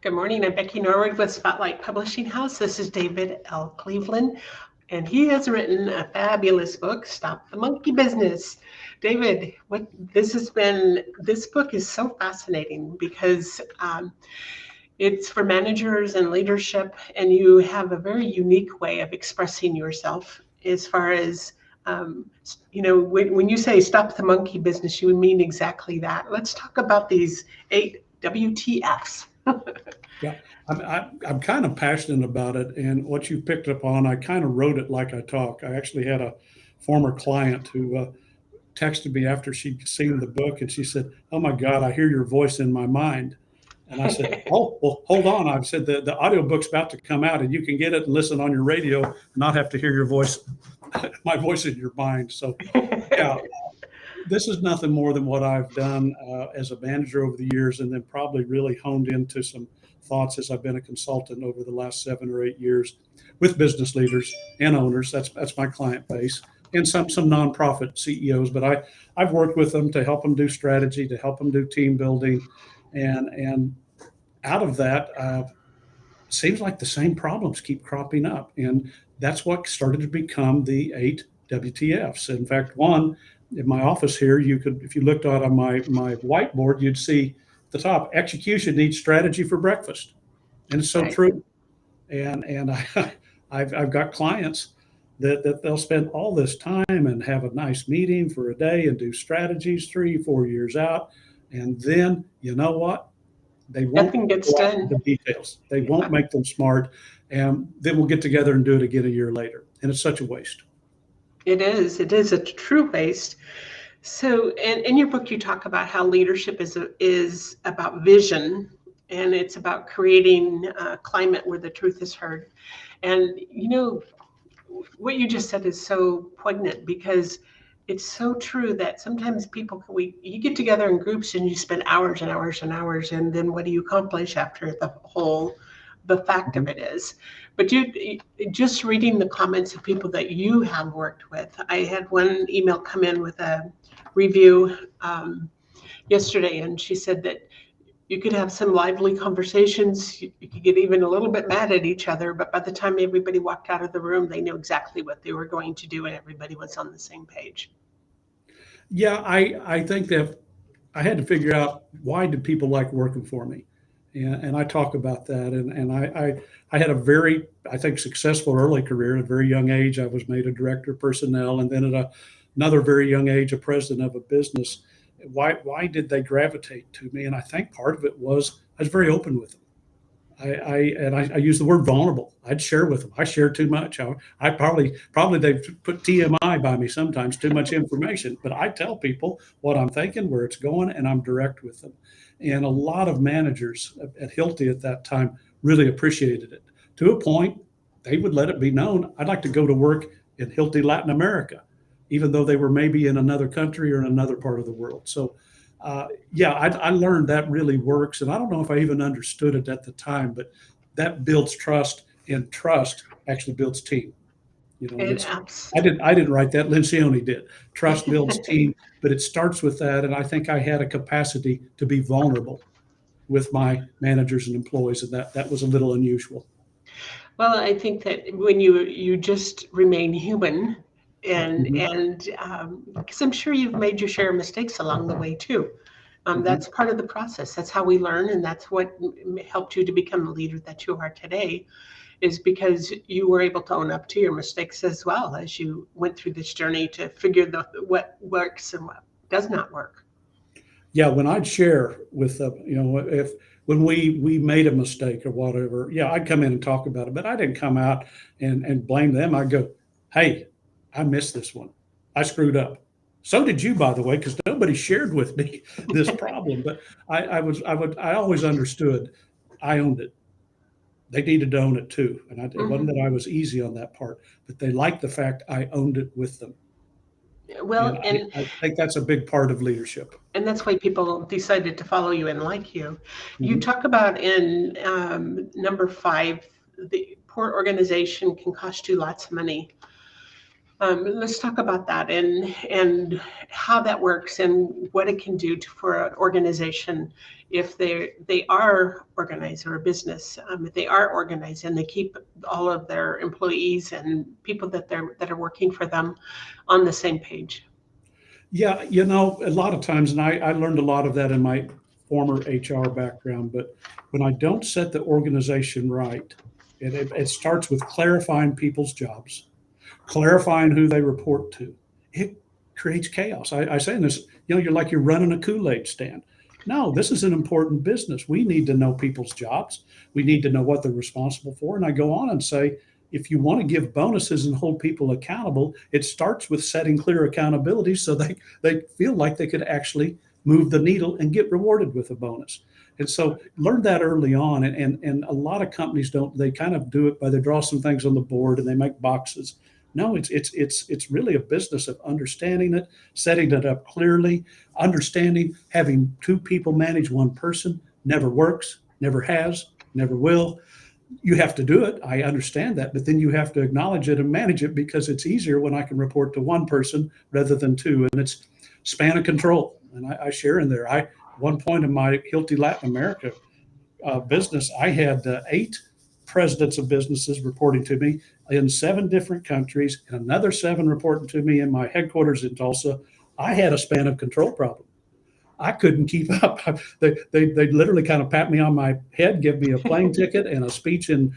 Good morning. I'm Becky Norwood with Spotlight Publishing House. This is David L. Cleveland, and he has written a fabulous book, Stop the Monkey Business. David, this book is so fascinating because it's for managers and leadership, and you have a very unique way of expressing yourself as far as when you say stop the monkey business, you mean exactly that. Let's talk about these 8 WTFs. Yeah, I'm kind of passionate about it, and what you picked up on, I kind of wrote it like I talk. I actually had a former client who texted me after she'd seen the book, and she said, "Oh my God, I hear your voice in my mind." And I said, "Oh, well, hold on." I said, "The audiobook's about to come out, and you can get it and listen on your radio, and not have to hear your voice, my voice in your mind." So, yeah, this is nothing more than what I've done as a manager over the years, and then probably really honed into some thoughts as I've been a consultant over the last 7 or 8 years with business leaders and owners. That's my client base, and some nonprofit CEOs. But I've worked with them to help them do strategy, to help them do team building, and out of that, seems like the same problems keep cropping up, and that's what started to become the 8 WTFs. In fact, one in my office here, you could, if you looked out on my whiteboard, you'd see the top: execution needs strategy for breakfast, and it's so Right. true. And I've got clients that they'll spend all this time and have a nice meeting for a day and do strategies 3 4 years out, and then you know what? They won't Nothing gets go after done. the details. They won't Yeah, make them smart, and then we'll get together and do it again a year later. And it's such a waste. it is. It is a true waste. So, in your book, you talk about how leadership is about vision, and it's about creating a climate where the truth is heard. And what you just said is so poignant because it's so true that sometimes you get together in groups and you spend hours and hours and hours, and then what do you accomplish after the fact of Mhm. it is. But just reading the comments of people that you have worked with. I had one email come in with a review yesterday, and she said that you could have some lively conversations. You could get even a little bit mad at each other, but by the time everybody walked out of the room, they knew exactly what they were going to do, and everybody was on the same page. Yeah, I think that I had to figure out, why did people like working for me, and I talk about that. And I had a very, I think, successful early career. At a very young age, I was made a director of personnel, and then at another very young age, a president of a business. Why did they gravitate to me? And I think part of it was I was very open with them. I use the word vulnerable. I'd share with them. I share too much. I probably they put TMI by me sometimes, too much information. But I tell people what I'm thinking, where it's going, and I'm direct with them. And a lot of managers at Hilti at that time really appreciated it, to a point they would let it be known, I'd like to go to work in Hilti Latin America, even though they were maybe in another country or in another part of the world. So yeah, I learned that really works, and I don't know if I even understood it at the time, but that builds trust, and trust actually builds team. And It it's, apps. I didn't write that. Lencioni did. Trust builds team, but it starts with that, and I think I had a capacity to be vulnerable with my managers and employees, and that was a little unusual. Well, I think that when you just remain human, Hmm. because I'm sure you've made your share of mistakes along the way too. Hmm. That's part of the process. That's how we learn, and that's what helped you to become the leader that you are today. Is because you were able to own up to your mistakes as well as you went through this journey to figure what works and what does not work. Yeah, when I'd share with if when we made a mistake or whatever, yeah, I'd come in and talk about it, but I didn't come out and blame them. I'd go, "Hey, I missed this one. I screwed up. So did you, by the way, because nobody shared with me this problem." But I always understood I owned it. They needed to own it too, and it wasn't Hmm. that I was easy on that part, but they liked the fact I owned it with them, and Well, I think that's a big part of leadership. and that's why people decided to follow you and like you. You Mhm. talk about in number 5, the poor organization can cost you lots of money. Let's talk about that and how that works and what it can do for an organization if they are organized, or a business, if they are organized and they keep all of their employees and people that are working for them on the same page. Yeah, a lot of times, and I learned a lot of that in my former HR background, but when I don't set the organization right, it starts with clarifying people's jobs, clarifying who they report to. It creates chaos. I say in this, you're like you're running a Kool-Aid stand. No, this is an important business. We need to know people's jobs. We need to know what they're responsible for. And I go on and say, if you want to give bonuses and hold people accountable, it starts with setting clear accountability so they feel like they could actually move the needle and get rewarded with a bonus. And so learn that early on. And a lot of companies don't, they kind of do it by they draw some things on the board and they make boxes. No, it's really a business of understanding it, setting it up clearly, understanding having two people manage one person never works, never has, never will. You have to do it. I understand that, but then you have to acknowledge it and manage it because it's easier when I can report to one person rather than two. And it's span of control. And I share in there. One point in my Hilti Latin America business, I had 8 presidents of businesses reporting to me in 7 different countries, and another 7 reporting to me in my headquarters in Tulsa. I had a span of control problem. I couldn't keep up. They literally kind of pat me on my head, give me a plane ticket and a speech in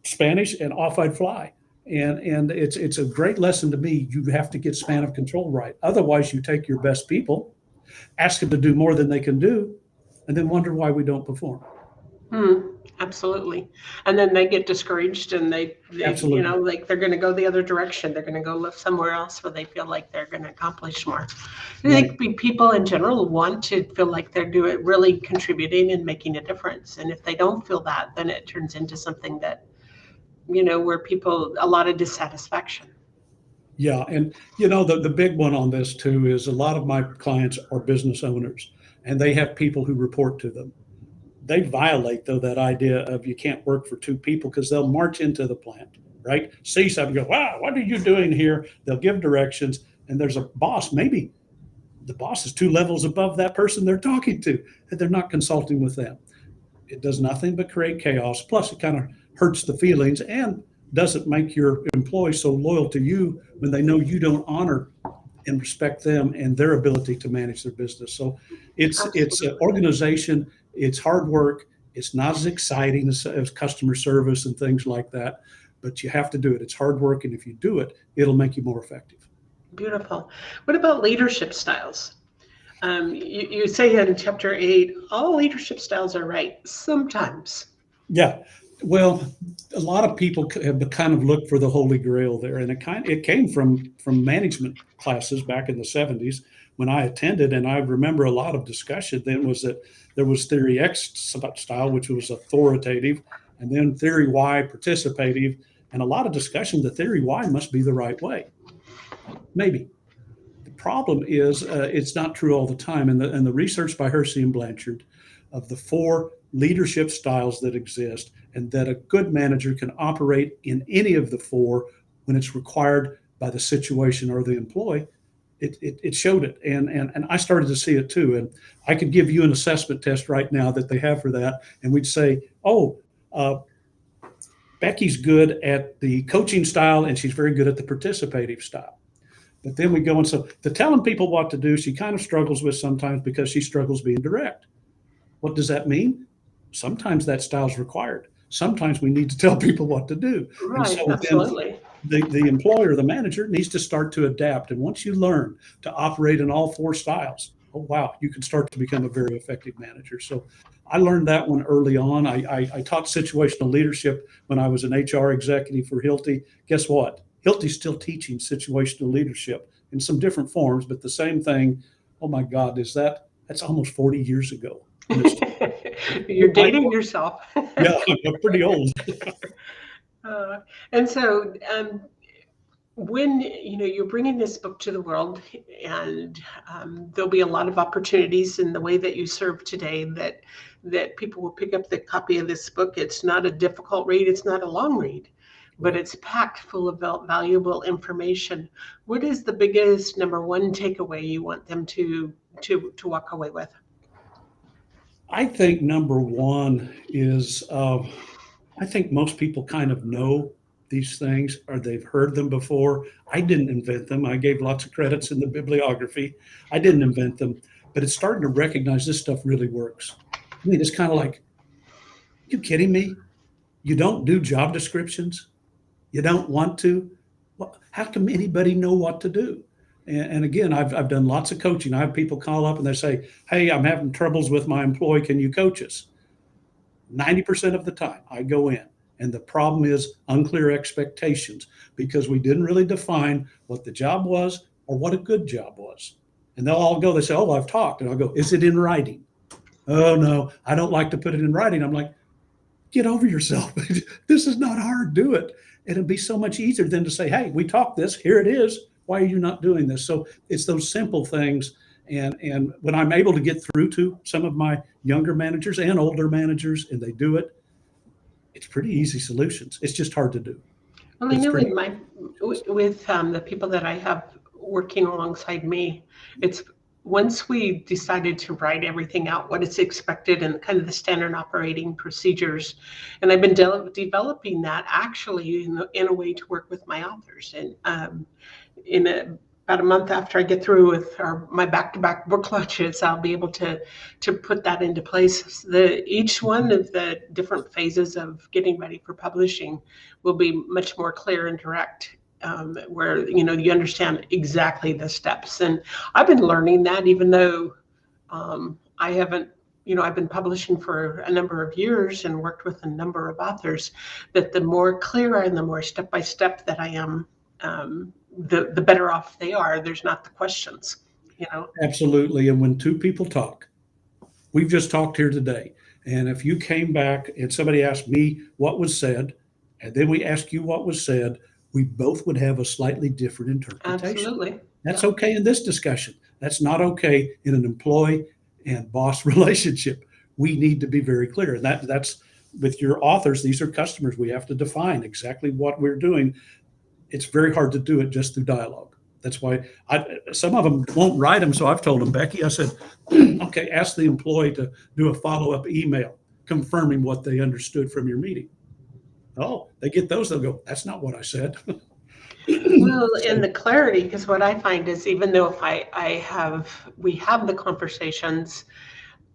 Spanish, and off I'd fly. And it's a great lesson to me. You have to get span of control right. Otherwise, you take your best people, ask them to do more than they can do, and then wonder why we don't perform. Absolutely. And then they get discouraged and they Absolutely. like they're going to go the other direction. They're going to go live somewhere else where they feel like they're going to accomplish more. I think people in general want to feel like they're really contributing and making a difference. And if they don't feel that, then it turns into something that, where a lot of dissatisfaction. Yeah. And, the big one on this too is a lot of my clients are business owners and they have people who report to them. They violate, though, that idea of you can't work for 2 people because they'll march into the plant, right? See something, go, wow, what are you doing here? They'll give directions, and there's a boss. Maybe the boss is 2 levels above that person they're talking to, and they're not consulting with them. It does nothing but create chaos. Plus, it kind of hurts the feelings and doesn't make your employees so loyal to you when they know you don't honor and respect them and their ability to manage their business. So it's an organization. It's hard work. It's not as exciting as customer service and things like that, but you have to do it. It's hard work, and if you do it, it'll make you more effective. Beautiful. What about leadership styles? You say in chapter 8, all leadership styles are right sometimes. Yeah. Well, a lot of people have kind of looked for the holy grail there, and it came from management classes back in the 70s when I attended, and I remember a lot of discussion then was that there was theory X style, which was authoritative, and then theory Y, participative, and a lot of discussion. The theory Y must be the right way. Maybe. The problem is it's not true all the time, and the research by Hersey and Blanchard of the 4 leadership styles that exist, and that a good manager can operate in any of the 4 when it's required by the situation or the employee. It showed it, and I started to see it too. And I could give you an assessment test right now that they have for that, and we'd say, Becky's good at the coaching style, and she's very good at the participative style. But then we go, and so the telling people what to do, she kind of struggles with sometimes because she struggles being direct. What does that mean? Sometimes that style is required. Sometimes we need to tell people what to do. Right, and so absolutely. The employer, the manager, needs to start to adapt. And once you learn to operate in all 4 styles, oh, wow, you can start to become a very effective manager. So I learned that one early on. I taught situational leadership when I was an HR executive for Hilti. Guess what? Hilti's still teaching situational leadership in some different forms, but the same thing. Oh, my God, that's almost 40 years ago. You're dating yourself. Yeah, I'm pretty old. And so when you're bringing this book to the world, and there'll be a lot of opportunities in the way that you serve today that people will pick up the copy of this book. It's not a difficult read. It's not a long read. but it's packed full of valuable information. What is the biggest number one takeaway you want them to walk away with? I think number one is I think most people kind of know these things or they've heard them before. I didn't invent them. I gave lots of credits in the bibliography. I didn't invent them, but it's starting to recognize this stuff really works. I mean, it's kind of like, you kidding me? You don't do job descriptions? You don't want to? Well, how come anybody know what to do? And again, I've done lots of coaching. I have people call up and they say, hey, I'm having troubles with my employee. Can you coach us? 90% of the time I go in, and the problem is unclear expectations because we didn't really define what the job was or what a good job was. And they'll all go, they say, oh, I've talked. And I'll go, is it in writing? Oh, no, I don't like to put it in writing. I'm like, get over yourself. This is not hard. Do it. It'll be so much easier than to say, hey, we talked this. Here it is. Why are you not doing this? So it's those simple things. And when I'm able to get through to some of my younger managers and older managers, and they do it, it's pretty easy solutions. It's just hard to do. Well, I know with the people that I have working alongside me, it's once we decided to write everything out, what is expected and kind of the standard operating procedures, and I've been developing that actually in a way to work with my authors. And about a month after I get through with my back-to-back book launches, I'll be able to put that into place. Each one of the different phases of getting ready for publishing will be much more clear and direct, where you understand exactly the steps. And I've been learning that, even though I haven't. I've been publishing for a number of years and worked with a number of authors, that the more clear and the more step-by-step that I am, the better off they are. There's not the questions, Absolutely. And when two people talk, we've just talked here today. And if you came back and somebody asked me what was said, and then we ask you what was said, we both would have a slightly different interpretation. Absolutely. That's okay in this discussion. That's not okay in an employee and boss relationship. We need to be very clear. And that's with your authors. These are customers. We have to define exactly what we're doing. It's very hard to do it just through dialogue. That's why some of them won't write them. So I've told them, Becky, I said, okay, ask the employee to do a follow-up email confirming what they understood from your meeting. Oh, they get those. They'll go, that's not what I said. Well, and the clarity, because what I find is even though if we have the conversations,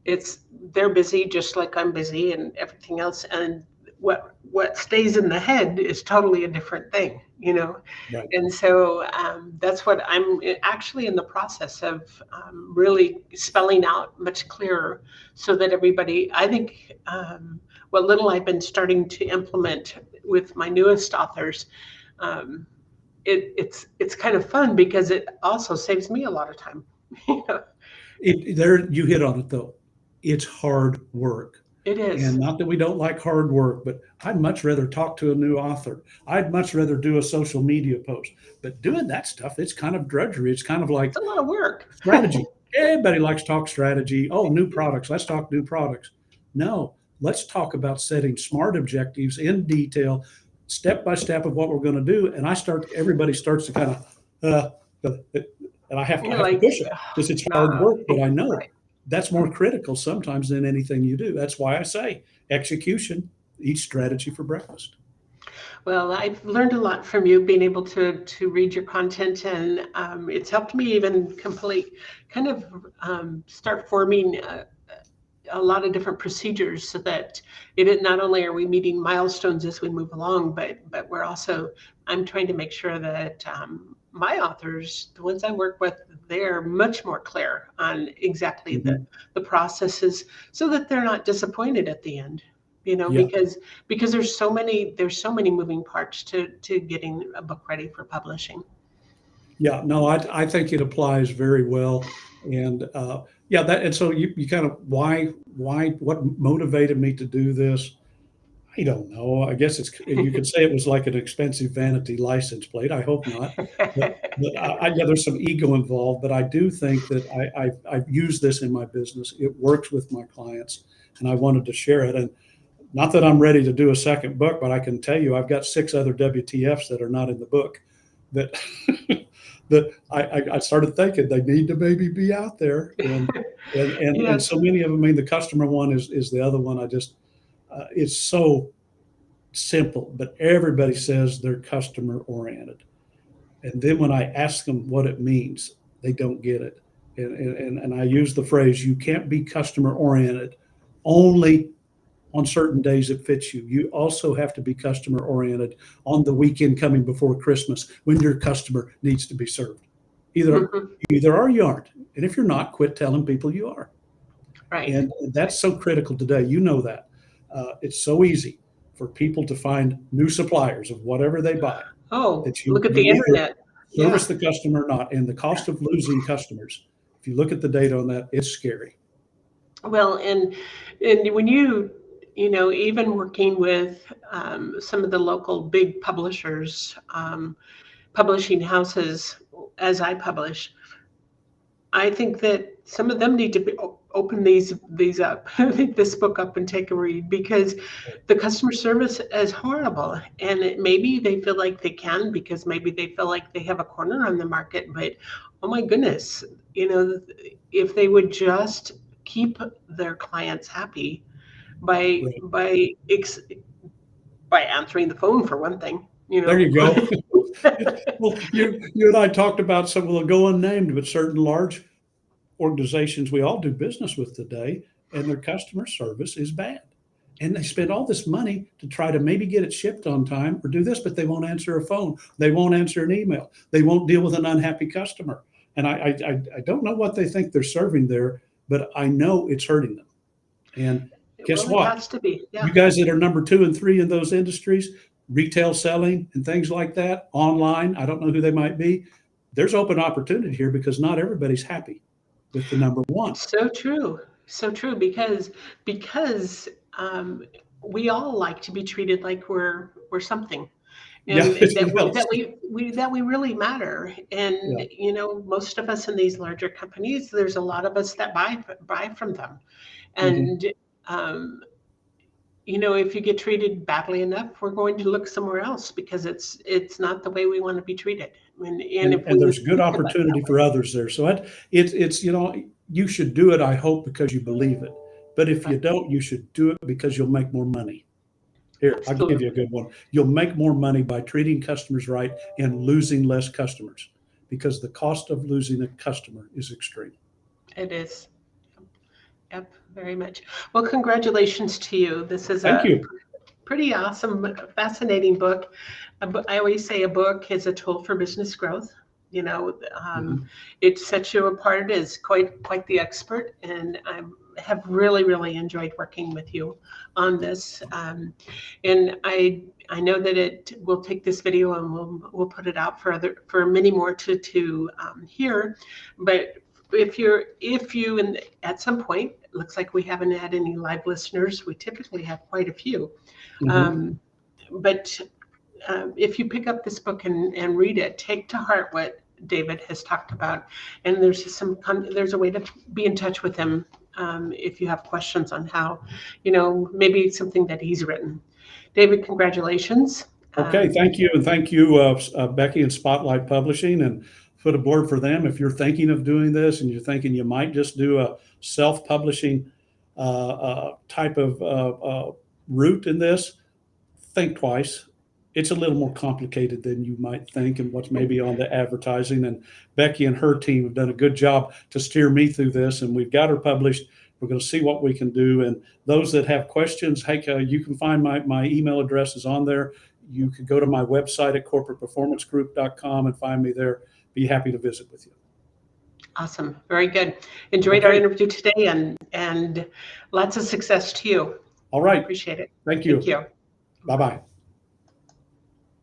they're busy just like I'm busy and everything else. And what stays in the head is totally a different thing, Right. And so that's what I'm actually in the process of really spelling out much clearer, so that everybody, I think what little I've been starting to implement with my newest authors, it's kind of fun because it also saves me a lot of time. You hit on it though. It's hard work. It is. And not that we don't like hard work, but I'd much rather talk to a new author. I'd much rather do a social media post. But doing that stuff, it's kind of drudgery. It's kind of like it's a lot of work. Strategy. Everybody likes to talk strategy. Oh, new products. Let's talk new products. No, let's talk about setting smart objectives in detail, step by step of what we're going to do. And everybody starts to kind of, and I have to push it because it's hard work, but I know it. That's more critical sometimes than anything you do. That's why I say execution, eat strategy for breakfast. Well, I've learned a lot from you, being able to read your content, and it's helped me even start forming a lot of different procedures, so that not only are we meeting milestones as we move along, but I'm trying to make sure that my authors, the ones I work with, they're much more clear on exactly the processes, so that they're not disappointed at the end, because there's so many moving parts to getting a book ready for publishing. Yeah, no, I think it applies very well. And and so you kind of, what motivated me to do this? I don't know. I guess you could say it was like an expensive vanity license plate. I hope not. But there's some ego involved, but I do think that I've used this in my business. It works with my clients, and I wanted to share it. And not that I'm ready to do a second book, but I can tell you I've got 6 other WTFs that are not in the book that that I started thinking they need to maybe be out there. And Yes. so many of them. I mean, the customer one is the other one. I just it's so simple, but everybody says they're customer oriented. And then when I ask them what it means, they don't get it. And I use the phrase, you can't be customer oriented only on certain days it fits you. You also have to be customer oriented on the weekend coming before Christmas when your customer needs to be served. Either Mhm. you either are or you aren't. And if you're not, quit telling people you are. Right. And that's so critical today. You know that. It's so easy for people to find new suppliers of whatever they buy Oh, that look at the you either internet. service Yeah. the customer or not. And the cost of losing customers, if you look at the data on that, it's scary. Well, and when even working with some of the local big publishers, publishing houses, as I publish, I think that some of them need to open these up, this book up and take a read, because the customer service is horrible, and maybe they feel like they can because maybe they feel like they have a corner on the market. But oh my goodness, if they would just keep their clients happy by Right. by answering the phone for one thing, There you go. Well, you and I talked about some of the go unnamed, but certain large organizations we all do business with today, and their customer service is bad. And they spend all this money to try to maybe get it shipped on time or do this, but they won't answer a phone. They won't answer an email. They won't deal with an unhappy customer. And I don't know what they think they're serving there, but I know it's hurting them. And guess Well, it what? has to be. You Yeah. guys that are number 2 and 3 in those industries, retail selling and things like that, online, I don't know who they might be. There's open opportunity here because not everybody's happy with the number 1. So true. So true, because we all like to be treated like we're something, Yeah, and it's that we else. that we really matter. Yeah. And most of us in these larger companies, there's a lot of us that buy from them. Mhm. And um, if you get treated badly enough, we're going to look somewhere else because it's not the way we want to be treated. And if And we there's good think about it that opportunity way. for others there. So it's you should do it, I hope, because you believe it. But if you Right. don't, you should do it because you'll make more money. Here, I'll give you a Absolutely. good one. You'll make more money by treating customers right and losing less customers because the cost of losing a customer is extreme. It is. Yep, very much. Well, congratulations to you. This is Thank a you. pretty awesome, fascinating book. I always say a book is a tool for business growth. You know, um, Mhm. it sets you apart as quite the expert, and I have really, really enjoyed working with you on this. And I know that it will take this video and we'll put it out for many more to hear. But if you and at some point, it looks like we haven't had any live listeners. We typically have quite a few. Mhm. Um, but if you pick up this book and read it, take to heart what David has talked about. And there's a way to be in touch with him if you have questions on how, maybe something that he's written. David, congratulations. Okay, thank you. And thank you, Becky and Spotlight Publishing. And put a blurb for them. If you're thinking of doing this and you're thinking you might just do a self-publishing type of route in this, think twice. It's a little more complicated than you might think and what's maybe on the advertising. And Becky and her team have done a good job to steer me through this, and we've got her published. We're going to see what we can do. And those that have questions, hey, you can find my email address is on there. You can go to my website at corporateperformancegroup.com and find me there. Be happy to visit with you. Awesome. Very good. Enjoyed our Okay. interview today, and lots of success to you. All right. Appreciate it. Thank Thank you. you. Bye-bye.